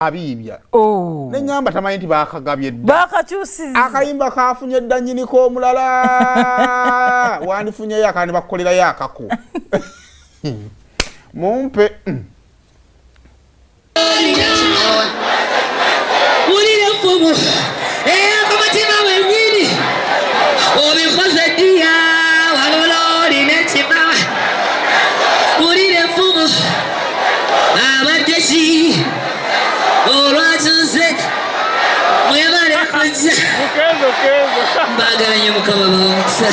abibya ne ngamba tamanyi nti bakagabye bakakyusiza akayimba kafunye dda nnyini k'omulala wandifunyeyo akandi bakukolerayo akako mumpe ulire fumu kumatima wenyini obikoze ddiya walola olina ekimawa ulire fumu abadde ki olwatuze mwebale kujja mbagala nnyo mukama bawusa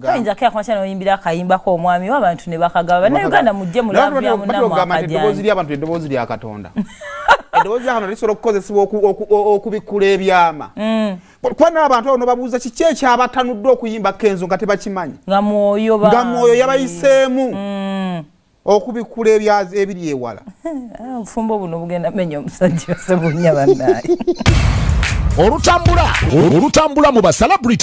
Kayinza kya kwa chano yimbira kayimba ko omwami w'abantu ne bakagaba na Uganda mujje mulavu ya munamwa akajja eddoboozi ly'abantu eddoboozi lya Katonda eddoboozi ly'abantu lisobola okukozesebwa okubikula ebyama kuba n'abantu ono babuuza kiki ekyabatanudde okuyimba kenzo nga tebakimanyi nga mwoyo yabayiseemu okubikula ebiri ewala obufumbo buno bugenda menya omusajja osebunya bannaye olutambula mu ba celebrity